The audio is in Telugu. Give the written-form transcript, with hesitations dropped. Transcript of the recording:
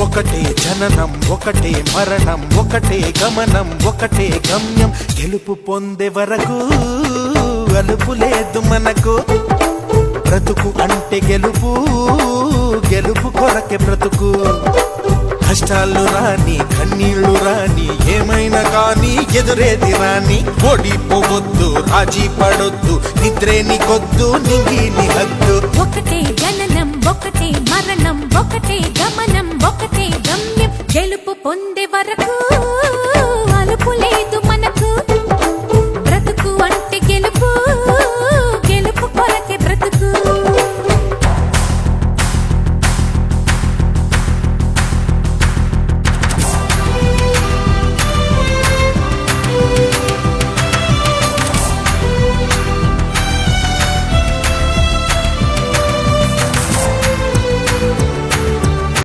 ఒకటే జననం ఒకటే మరణం ఒకటే గమనం ఒకటే గమ్యం గెలుపు పొందే వరకు అలుపు లేదు మనకు బ్రతుకు అంటే గెలుపు గెలుపు కొరకే బ్రతుకు కష్టాలు రాని కన్నీళ్లు రాని ఏమైనా కానీ ఎదురేది రాని ఓడిపోవద్దు రాజీ పడొద్దు నిద్రేని కొద్దు నింగిని హద్దు ఒకటే జననం ఒకటే మరణం ఒకటే గమనం ఒకటే గమ్యం గెలుపు పొందే వరకు